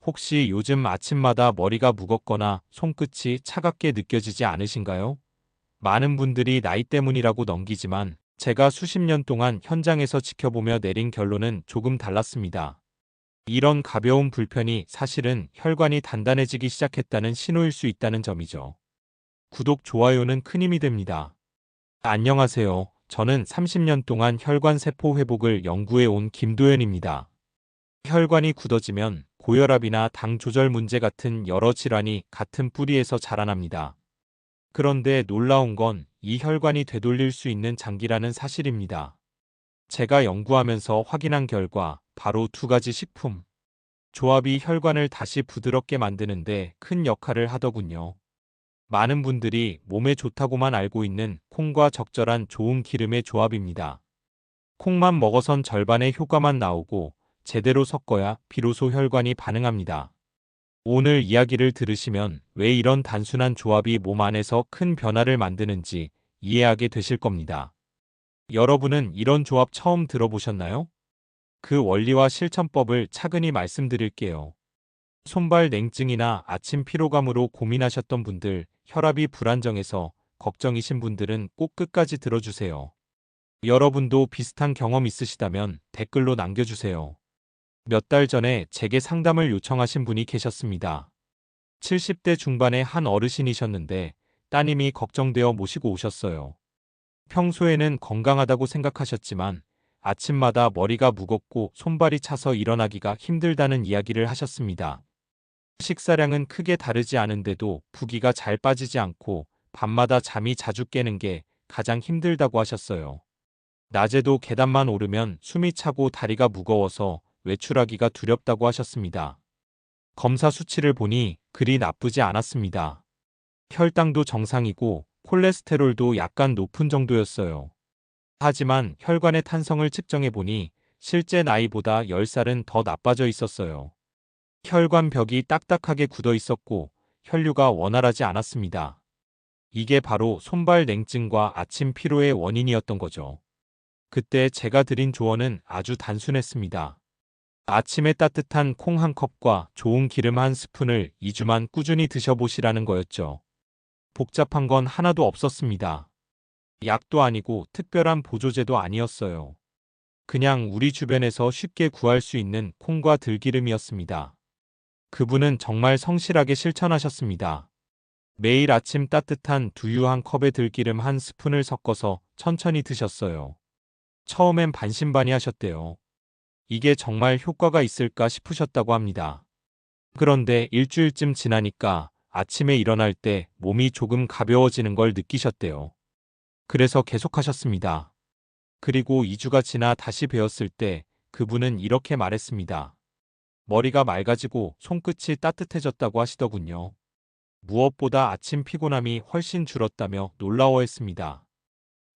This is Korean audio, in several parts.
혹시 요즘 아침마다 머리가 무겁거나 손끝이 차갑게 느껴지지 않으신가요? 많은 분들이 나이 때문이라고 넘기지만 제가 수십 년 동안 현장에서 지켜보며 내린 결론은 조금 달랐습니다. 이런 가벼운 불편이 사실은 혈관이 단단해지기 시작했다는 신호일 수 있다는 점이죠. 구독, 좋아요는 큰 힘이 됩니다. 안녕하세요. 저는 30년 동안 혈관 세포 회복을 연구해 온 김도현입니다. 혈관이 굳어지면 고혈압이나 당 조절 문제 같은 여러 질환이 같은 뿌리에서 자라납니다. 그런데 놀라운 건 이 혈관이 되돌릴 수 있는 장기라는 사실입니다. 제가 연구하면서 확인한 결과 바로 두 가지 식품 조합이 혈관을 다시 부드럽게 만드는데 큰 역할을 하더군요. 많은 분들이 몸에 좋다고만 알고 있는 콩과 적절한 좋은 기름의 조합입니다. 콩만 먹어선 절반의 효과만 나오고 제대로 섞어야 비로소 혈관이 반응합니다. 오늘 이야기를 들으시면 왜 이런 단순한 조합이 몸 안에서 큰 변화를 만드는지 이해하게 되실 겁니다. 여러분은 이런 조합 처음 들어보셨나요? 그 원리와 실천법을 차근히 말씀드릴게요. 손발 냉증이나 아침 피로감으로 고민하셨던 분들, 혈압이 불안정해서 걱정이신 분들은 꼭 끝까지 들어주세요. 여러분도 비슷한 경험 있으시다면 댓글로 남겨주세요. 몇 달 전에 제게 상담을 요청하신 분이 계셨습니다. 70대 중반의 한 어르신이셨는데 따님이 걱정되어 모시고 오셨어요. 평소에는 건강하다고 생각하셨지만 아침마다 머리가 무겁고 손발이 차서 일어나기가 힘들다는 이야기를 하셨습니다. 식사량은 크게 다르지 않은데도 부기가 잘 빠지지 않고 밤마다 잠이 자주 깨는 게 가장 힘들다고 하셨어요. 낮에도 계단만 오르면 숨이 차고 다리가 무거워서 외출하기가 두렵다고 하셨습니다. 검사 수치를 보니 그리 나쁘지 않았습니다. 혈당도 정상이고 콜레스테롤도 약간 높은 정도였어요. 하지만 혈관의 탄성을 측정해 보니 실제 나이보다 10살은 더 나빠져 있었어요. 혈관 벽이 딱딱하게 굳어 있었고 혈류가 원활하지 않았습니다. 이게 바로 손발 냉증과 아침 피로의 원인이었던 거죠. 그때 제가 드린 조언은 아주 단순했습니다. 아침에 따뜻한 콩 한 컵과 좋은 기름 한 스푼을 2주만 꾸준히 드셔보시라는 거였죠. 복잡한 건 하나도 없었습니다. 약도 아니고 특별한 보조제도 아니었어요. 그냥 우리 주변에서 쉽게 구할 수 있는 콩과 들기름이었습니다. 그분은 정말 성실하게 실천하셨습니다. 매일 아침 따뜻한 두유 한 컵에 들기름 한 스푼을 섞어서 천천히 드셨어요. 처음엔 반신반의하셨대요. 이게 정말 효과가 있을까 싶으셨다고 합니다. 그런데 일주일쯤 지나니까 아침에 일어날 때 몸이 조금 가벼워지는 걸 느끼셨대요. 그래서 계속하셨습니다. 그리고 2주가 지나 다시 뵈었을 때 그분은 이렇게 말했습니다. 머리가 맑아지고 손끝이 따뜻해졌다고 하시더군요. 무엇보다 아침 피곤함이 훨씬 줄었다며 놀라워했습니다.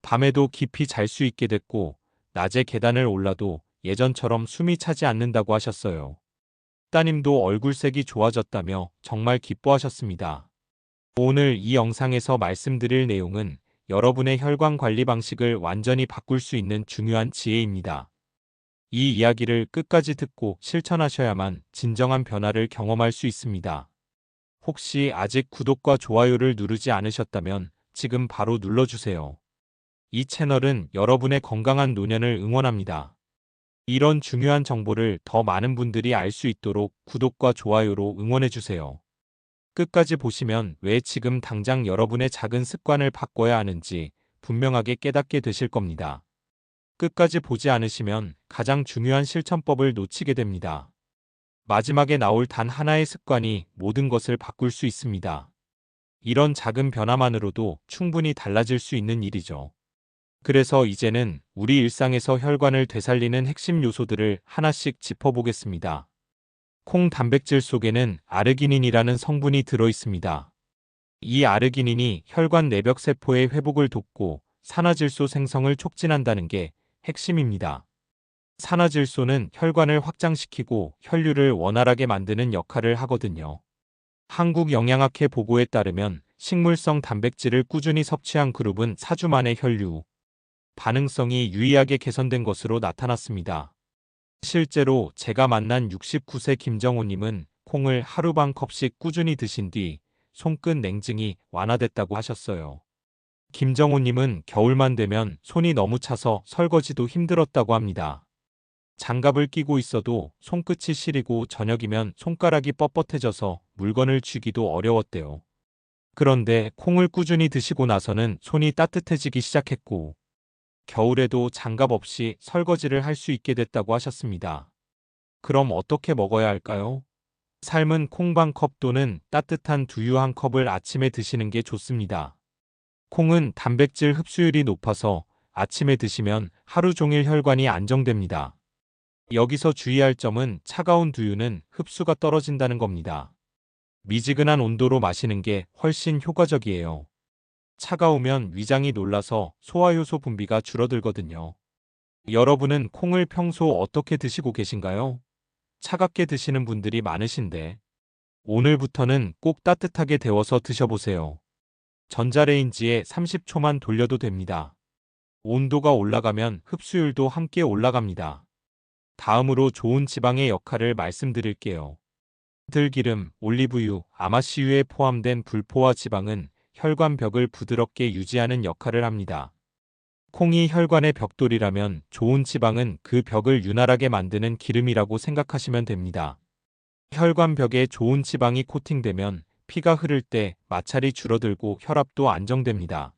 밤에도 깊이 잘 수 있게 됐고 낮에 계단을 올라도 예전처럼 숨이 차지 않는다고 하셨어요. 따님도 얼굴색이 좋아졌다며 정말 기뻐하셨습니다. 오늘 이 영상에서 말씀드릴 내용은 여러분의 혈관 관리 방식을 완전히 바꿀 수 있는 중요한 지혜입니다. 이 이야기를 끝까지 듣고 실천하셔야만 진정한 변화를 경험할 수 있습니다. 혹시 아직 구독과 좋아요를 누르지 않으셨다면 지금 바로 눌러주세요. 이 채널은 여러분의 건강한 노년을 응원합니다. 이런 중요한 정보를 더 많은 분들이 알 수 있도록 구독과 좋아요로 응원해주세요. 끝까지 보시면 왜 지금 당장 여러분의 작은 습관을 바꿔야 하는지 분명하게 깨닫게 되실 겁니다. 끝까지 보지 않으시면 가장 중요한 실천법을 놓치게 됩니다. 마지막에 나올 단 하나의 습관이 모든 것을 바꿀 수 있습니다. 이런 작은 변화만으로도 충분히 달라질 수 있는 일이죠. 그래서 이제는 우리 일상에서 혈관을 되살리는 핵심 요소들을 하나씩 짚어보겠습니다. 콩 단백질 속에는 아르기닌이라는 성분이 들어 있습니다. 이 아르기닌이 혈관 내벽 세포의 회복을 돕고 산화질소 생성을 촉진한다는 게 핵심입니다. 산화질소는 혈관을 확장시키고 혈류를 원활하게 만드는 역할을 하거든요. 한국영양학회 보고에 따르면 식물성 단백질을 꾸준히 섭취한 그룹은 4주 만에 혈류 반응성이 유의하게 개선된 것으로 나타났습니다. 실제로 제가 만난 69세 김정호님은 콩을 하루 반 컵씩 꾸준히 드신 뒤 손끝 냉증이 완화됐다고 하셨어요. 김정호님은 겨울만 되면 손이 너무 차서 설거지도 힘들었다고 합니다. 장갑을 끼고 있어도 손끝이 시리고 저녁이면 손가락이 뻣뻣해져서 물건을 쥐기도 어려웠대요. 그런데 콩을 꾸준히 드시고 나서는 손이 따뜻해지기 시작했고, 겨울에도 장갑 없이 설거지를 할 수 있게 됐다고 하셨습니다. 그럼 어떻게 먹어야 할까요? 삶은 콩 반 컵 또는 따뜻한 두유 한 컵을 아침에 드시는 게 좋습니다. 콩은 단백질 흡수율이 높아서 아침에 드시면 하루 종일 혈관이 안정됩니다. 여기서 주의할 점은 차가운 두유는 흡수가 떨어진다는 겁니다. 미지근한 온도로 마시는 게 훨씬 효과적이에요. 차가우면 위장이 놀라서 소화효소 분비가 줄어들거든요. 여러분은 콩을 평소 어떻게 드시고 계신가요? 차갑게 드시는 분들이 많으신데, 오늘부터는 꼭 따뜻하게 데워서 드셔보세요. 전자레인지에 30초만 돌려도 됩니다. 온도가 올라가면 흡수율도 함께 올라갑니다. 다음으로 좋은 지방의 역할을 말씀드릴게요. 들기름, 올리브유, 아마씨유에 포함된 불포화 지방은 혈관 벽을 부드럽게 유지하는 역할을 합니다. 콩이 혈관의 벽돌이라면 좋은 지방은 그 벽을 유난하게 만드는 기름이라고 생각하시면 됩니다. 혈관 벽에 좋은 지방이 코팅되면 피가 흐를 때 마찰이 줄어들고 혈압도 안정됩니다.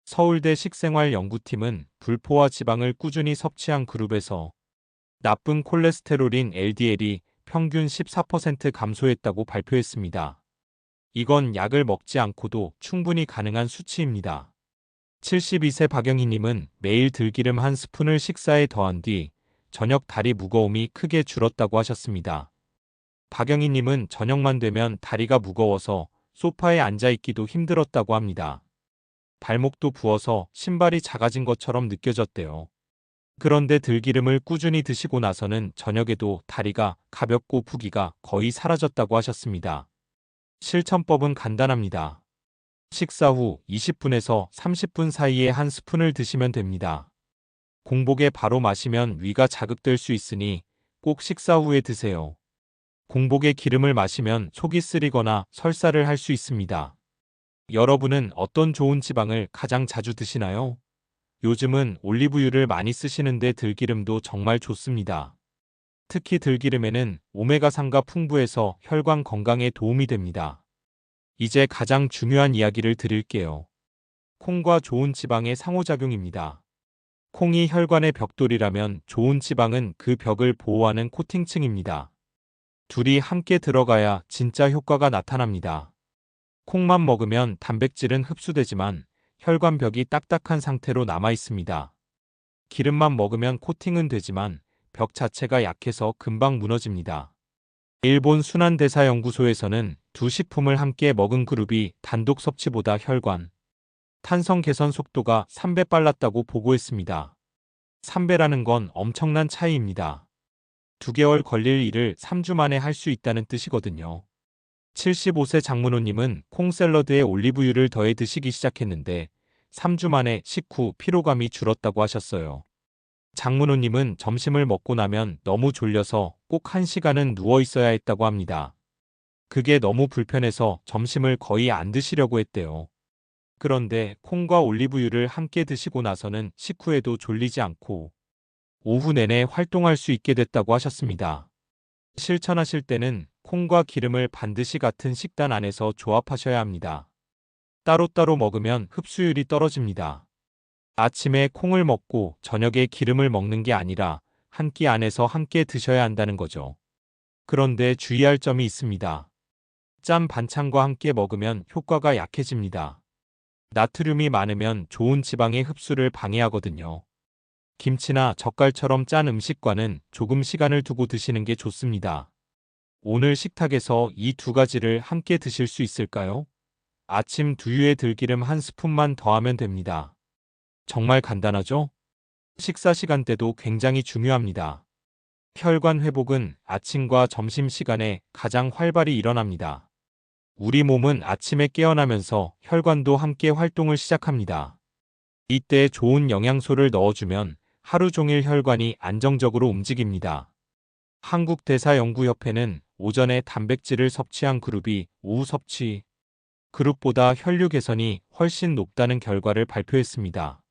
서울대 식생활연구팀은 불포화 지방을 꾸준히 섭취한 그룹에서 나쁜 콜레스테롤인 LDL이 평균 14% 감소했다고 발표했습니다. 이건 약을 먹지 않고도 충분히 가능한 수치입니다. 72세 박영희님은 매일 들기름 한 스푼을 식사에 더한 뒤 저녁 다리 무거움이 크게 줄었다고 하셨습니다. 박영희님은 저녁만 되면 다리가 무거워서 소파에 앉아있기도 힘들었다고 합니다. 발목도 부어서 신발이 작아진 것처럼 느껴졌대요. 그런데 들기름을 꾸준히 드시고 나서는 저녁에도 다리가 가볍고 부기가 거의 사라졌다고 하셨습니다. 실천법은 간단합니다. 식사 후 20분에서 30분 사이에 한 스푼을 드시면 됩니다. 공복에 바로 마시면 위가 자극될 수 있으니 꼭 식사 후에 드세요. 공복에 기름을 마시면 속이 쓰리거나 설사를 할 수 있습니다. 여러분은 어떤 좋은 지방을 가장 자주 드시나요? 요즘은 올리브유를 많이 쓰시는데 들기름도 정말 좋습니다. 특히 들기름에는 오메가3가 풍부해서 혈관 건강에 도움이 됩니다. 이제 가장 중요한 이야기를 드릴게요. 콩과 좋은 지방의 상호작용입니다. 콩이 혈관의 벽돌이라면 좋은 지방은 그 벽을 보호하는 코팅층입니다. 둘이 함께 들어가야 진짜 효과가 나타납니다. 콩만 먹으면 단백질은 흡수되지만 혈관 벽이 딱딱한 상태로 남아 있습니다. 기름만 먹으면 코팅은 되지만 벽 자체가 약해서 금방 무너집니다. 일본 순환대사연구소에서는 두 식품을 함께 먹은 그룹이 단독 섭취보다 혈관, 탄성 개선 속도가 3배 빨랐다고 보고했습니다. 3배라는 건 엄청난 차이입니다. 2개월 걸릴 일을 3주 만에 할 수 있다는 뜻이거든요. 75세 장문호님은 콩 샐러드에 올리브유를 더해 드시기 시작했는데 3주 만에 식후 피로감이 줄었다고 하셨어요. 장문호님은 점심을 먹고 나면 너무 졸려서 꼭 1시간은 누워 있어야 했다고 합니다. 그게 너무 불편해서 점심을 거의 안 드시려고 했대요. 그런데 콩과 올리브유를 함께 드시고 나서는 식후에도 졸리지 않고 오후 내내 활동할 수 있게 됐다고 하셨습니다. 실천하실 때는 콩과 기름을 반드시 같은 식단 안에서 조합하셔야 합니다. 따로따로 먹으면 흡수율이 떨어집니다. 아침에 콩을 먹고 저녁에 기름을 먹는 게 아니라 한 끼 안에서 함께 드셔야 한다는 거죠. 그런데 주의할 점이 있습니다. 짠 반찬과 함께 먹으면 효과가 약해집니다. 나트륨이 많으면 좋은 지방의 흡수를 방해하거든요. 김치나 젓갈처럼 짠 음식과는 조금 시간을 두고 드시는 게 좋습니다. 오늘 식탁에서 이 두 가지를 함께 드실 수 있을까요? 아침 두유에 들기름 한 스푼만 더하면 됩니다. 정말 간단하죠? 식사 시간대도 굉장히 중요합니다. 혈관 회복은 아침과 점심 시간에 가장 활발히 일어납니다. 우리 몸은 아침에 깨어나면서 혈관도 함께 활동을 시작합니다. 이때 좋은 영양소를 넣어주면 하루 종일 혈관이 안정적으로 움직입니다. 한국대사연구협회는 오전에 단백질을 섭취한 그룹이 오후 섭취 그룹보다 혈류 개선이 훨씬 높다는 결과를 발표했습니다.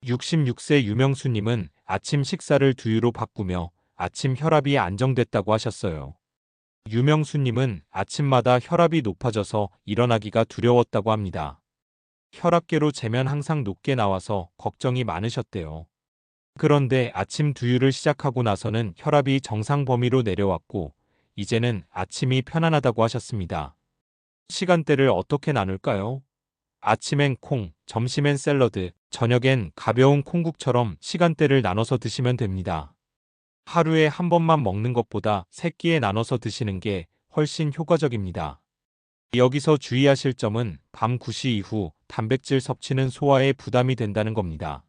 66세 유명수님은 아침 식사를 두유로 바꾸며 아침 혈압이 안정됐다고 하셨어요. 유명수님은 아침마다 혈압이 높아져서 일어나기가 두려웠다고 합니다. 혈압계로 재면 항상 높게 나와서 걱정이 많으셨대요. 그런데 아침 두유를 시작하고 나서는 혈압이 정상 범위로 내려왔고 이제는 아침이 편안하다고 하셨습니다. 시간대를 어떻게 나눌까요? 아침엔 콩, 점심엔 샐러드, 저녁엔 가벼운 콩국처럼 시간대를 나눠서 드시면 됩니다. 하루에 한 번만 먹는 것보다 세 끼에 나눠서 드시는 게 훨씬 효과적입니다. 여기서 주의하실 점은 밤 9시 이후 단백질 섭취는 소화에 부담이 된다는 겁니다.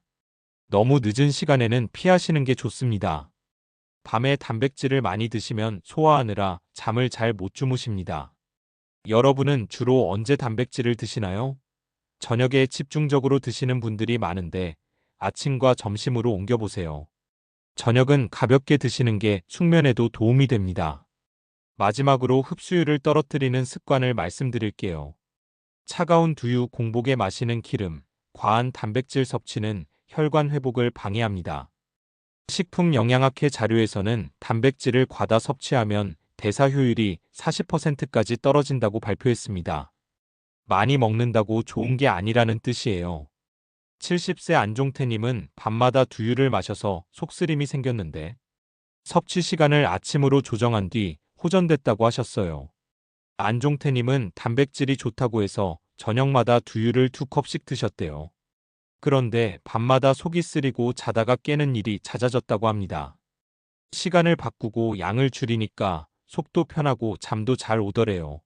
너무 늦은 시간에는 피하시는 게 좋습니다. 밤에 단백질을 많이 드시면 소화하느라 잠을 잘 못 주무십니다. 여러분은 주로 언제 단백질을 드시나요? 저녁에 집중적으로 드시는 분들이 많은데 아침과 점심으로 옮겨보세요. 저녁은 가볍게 드시는 게 숙면에도 도움이 됩니다. 마지막으로 흡수율을 떨어뜨리는 습관을 말씀드릴게요. 차가운 두유 공복에 마시는 기름, 과한 단백질 섭취는 혈관 회복을 방해합니다. 식품영양학회 자료에서는 단백질을 과다 섭취하면 대사 효율이 40%까지 떨어진다고 발표했습니다. 많이 먹는다고 좋은 게 아니라는 뜻이에요. 70세 안종태님은 밤마다 두유를 마셔서 속쓰림이 생겼는데 섭취 시간을 아침으로 조정한 뒤 호전됐다고 하셨어요. 안종태님은 단백질이 좋다고 해서 저녁마다 두유를 2컵씩 드셨대요. 그런데 밤마다 속이 쓰리고 자다가 깨는 일이 잦아졌다고 합니다. 시간을 바꾸고 양을 줄이니까 속도 편하고 잠도 잘 오더래요.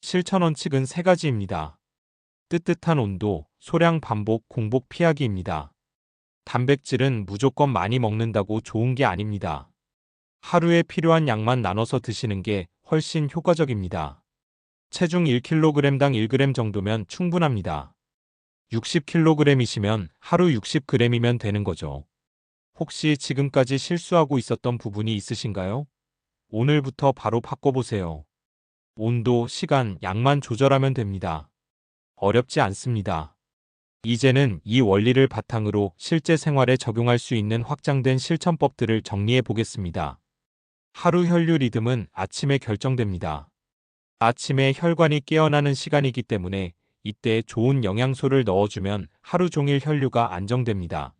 실천 원칙은 3가지입니다. 뜨뜻한 온도, 소량 반복, 공복 피하기입니다. 단백질은 무조건 많이 먹는다고 좋은 게 아닙니다. 하루에 필요한 양만 나눠서 드시는 게 훨씬 효과적입니다. 체중 1kg당 1g 정도면 충분합니다. 60kg이시면 하루 60g이면 되는 거죠. 혹시 지금까지 실수하고 있었던 부분이 있으신가요? 오늘부터 바로 바꿔보세요. 온도, 시간, 양만 조절하면 됩니다. 어렵지 않습니다. 이제는 이 원리를 바탕으로 실제 생활에 적용할 수 있는 확장된 실천법들을 정리해 보겠습니다. 하루 혈류 리듬은 아침에 결정됩니다. 아침에 혈관이 깨어나는 시간이기 때문에 이때 좋은 영양소를 넣어주면 하루 종일 혈류가 안정됩니다.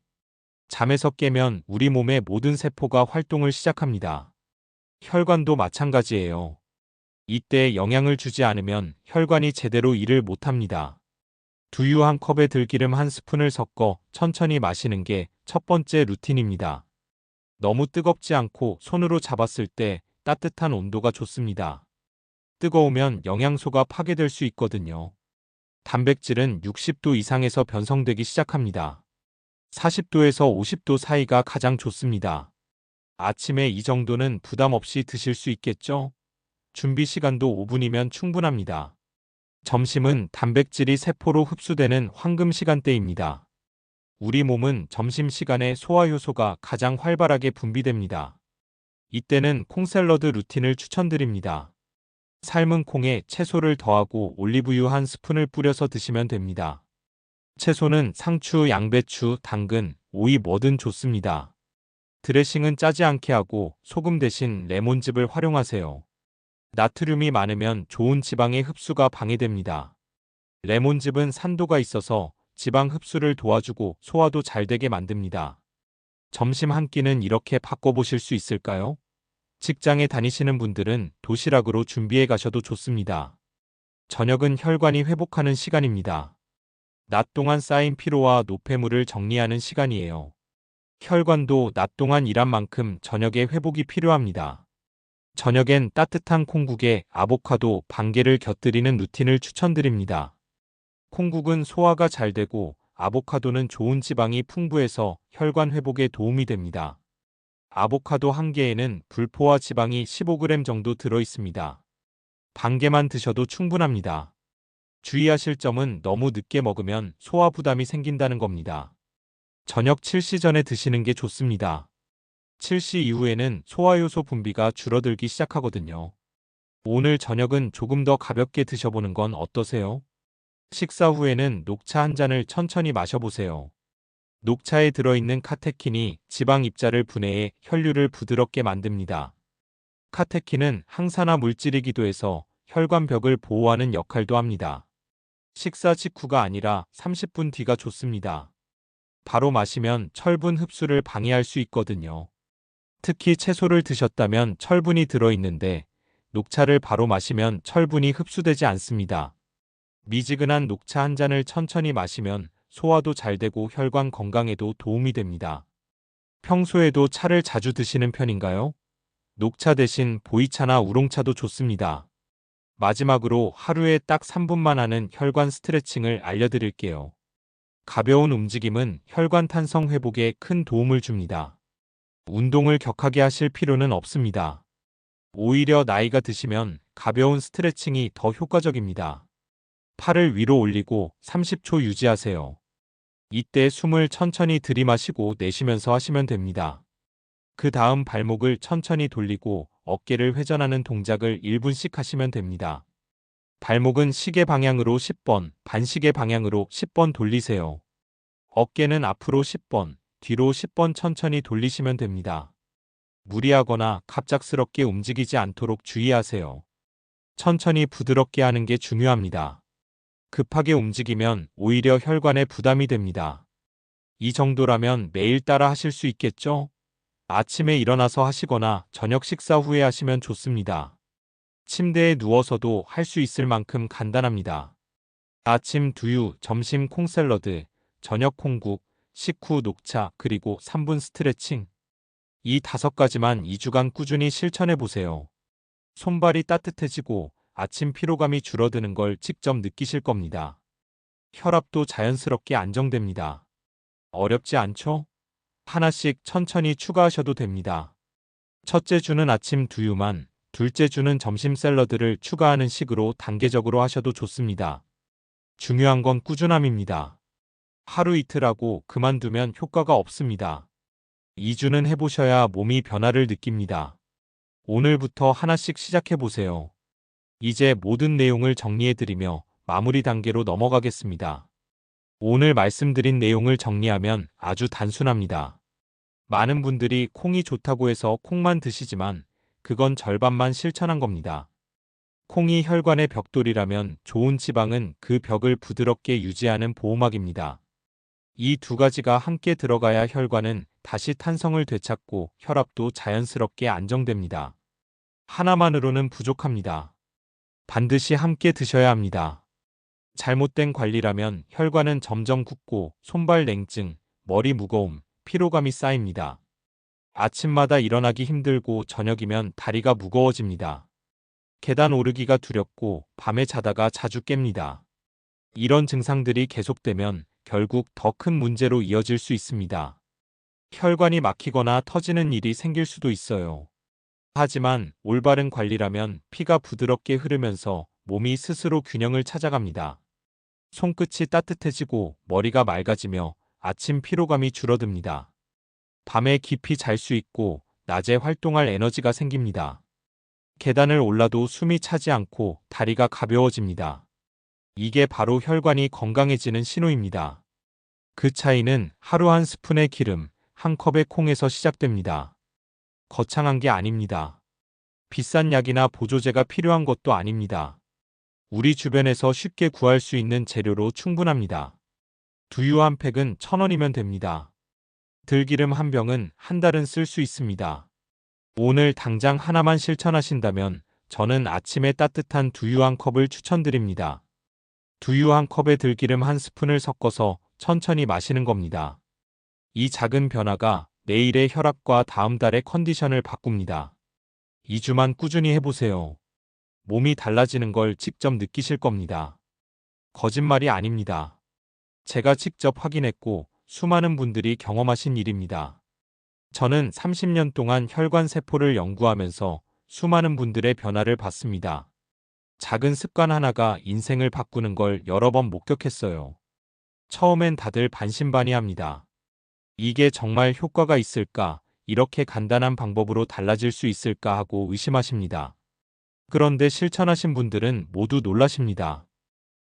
잠에서 깨면 우리 몸의 모든 세포가 활동을 시작합니다. 혈관도 마찬가지예요. 이때 영양을 주지 않으면 혈관이 제대로 일을 못합니다. 두유 한 컵에 들기름 한 스푼을 섞어 천천히 마시는 게 첫 번째 루틴입니다. 너무 뜨겁지 않고 손으로 잡았을 때 따뜻한 온도가 좋습니다. 뜨거우면 영양소가 파괴될 수 있거든요. 단백질은 60도 이상에서 변성되기 시작합니다. 40도에서 50도 사이가 가장 좋습니다. 아침에 이 정도는 부담 없이 드실 수 있겠죠? 준비 시간도 5분이면 충분합니다. 점심은 단백질이 세포로 흡수되는 황금 시간대입니다. 우리 몸은 점심시간에 소화효소가 가장 활발하게 분비됩니다. 이때는 콩샐러드 루틴을 추천드립니다. 삶은 콩에 채소를 더하고 올리브유 한 스푼을 뿌려서 드시면 됩니다. 채소는 상추, 양배추, 당근, 오이 뭐든 좋습니다. 드레싱은 짜지 않게 하고 소금 대신 레몬즙을 활용하세요. 나트륨이 많으면 좋은 지방의 흡수가 방해됩니다. 레몬즙은 산도가 있어서 지방 흡수를 도와주고 소화도 잘 되게 만듭니다. 점심 한 끼는 이렇게 바꿔보실 수 있을까요? 직장에 다니시는 분들은 도시락으로 준비해 가셔도 좋습니다. 저녁은 혈관이 회복하는 시간입니다. 낮 동안 쌓인 피로와 노폐물을 정리하는 시간이에요. 혈관도 낮 동안 일한 만큼 저녁에 회복이 필요합니다. 저녁엔 따뜻한 콩국에 아보카도, 반개를 곁들이는 루틴을 추천드립니다. 콩국은 소화가 잘 되고 아보카도는 좋은 지방이 풍부해서 혈관 회복에 도움이 됩니다. 아보카도 한 개에는 불포화 지방이 15g 정도 들어 있습니다. 반 개만 드셔도 충분합니다. 주의하실 점은 너무 늦게 먹으면 소화 부담이 생긴다는 겁니다. 저녁 7시 전에 드시는 게 좋습니다. 7시 이후에는 소화효소 분비가 줄어들기 시작하거든요. 오늘 저녁은 조금 더 가볍게 드셔보는 건 어떠세요? 식사 후에는 녹차 한 잔을 천천히 마셔보세요. 녹차에 들어있는 카테킨이 지방 입자를 분해해 혈류를 부드럽게 만듭니다. 카테킨은 항산화 물질이기도 해서 혈관벽을 보호하는 역할도 합니다. 식사 직후가 아니라 30분 뒤가 좋습니다. 바로 마시면 철분 흡수를 방해할 수 있거든요. 특히 채소를 드셨다면 철분이 들어있는데 녹차를 바로 마시면 철분이 흡수되지 않습니다. 미지근한 녹차 한 잔을 천천히 마시면 소화도 잘 되고 혈관 건강에도 도움이 됩니다. 평소에도 차를 자주 드시는 편인가요? 녹차 대신 보이차나 우롱차도 좋습니다. 마지막으로 하루에 딱 3분만 하는 혈관 스트레칭을 알려드릴게요. 가벼운 움직임은 혈관 탄성 회복에 큰 도움을 줍니다. 운동을 격하게 하실 필요는 없습니다. 오히려 나이가 드시면 가벼운 스트레칭이 더 효과적입니다. 팔을 위로 올리고 30초 유지하세요. 이때 숨을 천천히 들이마시고 내쉬면서 하시면 됩니다. 그 다음 발목을 천천히 돌리고 어깨를 회전하는 동작을 1분씩 하시면 됩니다. 발목은 시계 방향으로 10번, 반시계 방향으로 10번 돌리세요. 어깨는 앞으로 10번, 뒤로 10번 천천히 돌리시면 됩니다. 무리하거나 갑작스럽게 움직이지 않도록 주의하세요. 천천히 부드럽게 하는 게 중요합니다. 급하게 움직이면 오히려 혈관에 부담이 됩니다. 이 정도라면 매일 따라 하실 수 있겠죠? 아침에 일어나서 하시거나 저녁 식사 후에 하시면 좋습니다. 침대에 누워서도 할 수 있을 만큼 간단합니다. 아침 두유, 점심 콩샐러드, 저녁 콩국, 식후 녹차, 그리고 3분 스트레칭. 이 5가지만 2주간 꾸준히 실천해 보세요. 손발이 따뜻해지고 아침 피로감이 줄어드는 걸 직접 느끼실 겁니다. 혈압도 자연스럽게 안정됩니다. 어렵지 않죠? 하나씩 천천히 추가하셔도 됩니다. 첫째 주는 아침 두유만, 둘째 주는 점심 샐러드를 추가하는 식으로 단계적으로 하셔도 좋습니다. 중요한 건 꾸준함입니다. 하루 이틀 하고 그만두면 효과가 없습니다. 2주는 해보셔야 몸이 변화를 느낍니다. 오늘부터 하나씩 시작해보세요. 이제 모든 내용을 정리해드리며 마무리 단계로 넘어가겠습니다. 오늘 말씀드린 내용을 정리하면 아주 단순합니다. 많은 분들이 콩이 좋다고 해서 콩만 드시지만 그건 절반만 실천한 겁니다. 콩이 혈관의 벽돌이라면 좋은 지방은 그 벽을 부드럽게 유지하는 보호막입니다. 이 2가지가 함께 들어가야 혈관은 다시 탄성을 되찾고 혈압도 자연스럽게 안정됩니다. 하나만으로는 부족합니다. 반드시 함께 드셔야 합니다. 잘못된 관리라면 혈관은 점점 굳고 손발 냉증, 머리 무거움, 피로감이 쌓입니다. 아침마다 일어나기 힘들고 저녁이면 다리가 무거워집니다. 계단 오르기가 두렵고 밤에 자다가 자주 깹니다. 이런 증상들이 계속되면 결국 더 큰 문제로 이어질 수 있습니다. 혈관이 막히거나 터지는 일이 생길 수도 있어요. 하지만 올바른 관리라면 피가 부드럽게 흐르면서 몸이 스스로 균형을 찾아갑니다. 손끝이 따뜻해지고 머리가 맑아지며 아침 피로감이 줄어듭니다. 밤에 깊이 잘 수 있고 낮에 활동할 에너지가 생깁니다. 계단을 올라도 숨이 차지 않고 다리가 가벼워집니다. 이게 바로 혈관이 건강해지는 신호입니다. 그 차이는 하루 한 스푼의 기름, 한 컵의 콩에서 시작됩니다. 거창한 게 아닙니다. 비싼 약이나 보조제가 필요한 것도 아닙니다. 우리 주변에서 쉽게 구할 수 있는 재료로 충분합니다. 두유 한 팩은 1,000원이면 됩니다. 들기름 한 병은 한 달은 쓸 수 있습니다. 오늘 당장 하나만 실천하신다면 저는 아침에 따뜻한 두유 한 컵을 추천드립니다. 두유 한 컵에 들기름 한 스푼을 섞어서 천천히 마시는 겁니다. 이 작은 변화가 내일의 혈압과 다음 달의 컨디션을 바꿉니다. 2주만 꾸준히 해보세요. 몸이 달라지는 걸 직접 느끼실 겁니다. 거짓말이 아닙니다. 제가 직접 확인했고 수많은 분들이 경험하신 일입니다. 저는 30년 동안 혈관 세포를 연구하면서 수많은 분들의 변화를 봤습니다. 작은 습관 하나가 인생을 바꾸는 걸 여러 번 목격했어요. 처음엔 다들 반신반의합니다. 이게 정말 효과가 있을까? 이렇게 간단한 방법으로 달라질 수 있을까 하고 의심하십니다. 그런데 실천하신 분들은 모두 놀라십니다.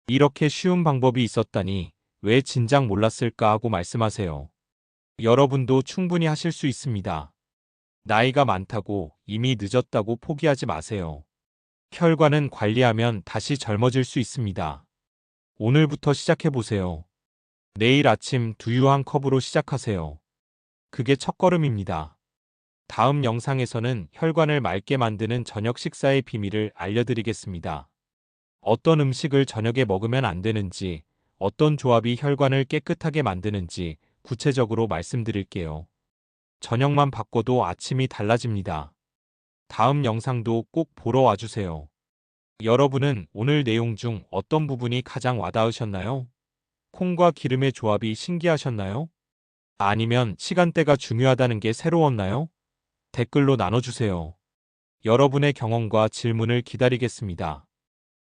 이렇게 쉬운 방법이 있었다니 왜 진작 몰랐을까 하고 말씀하세요. 여러분도 충분히 하실 수 있습니다. 나이가 많다고 이미 늦었다고 포기하지 마세요. 혈관은 관리하면 다시 젊어질 수 있습니다. 오늘부터 시작해보세요. 내일 아침 두유 한 컵으로 시작하세요. 그게 첫걸음입니다. 다음 영상에서는 혈관을 맑게 만드는 저녁 식사의 비밀을 알려드리겠습니다. 어떤 음식을 저녁에 먹으면 안 되는지, 어떤 조합이 혈관을 깨끗하게 만드는지 구체적으로 말씀드릴게요. 저녁만 바꿔도 아침이 달라집니다. 다음 영상도 꼭 보러 와주세요. 여러분은 오늘 내용 중 어떤 부분이 가장 와닿으셨나요? 콩과 기름의 조합이 신기하셨나요? 아니면 시간대가 중요하다는 게 새로웠나요? 댓글로 나눠주세요. 여러분의 경험과 질문을 기다리겠습니다.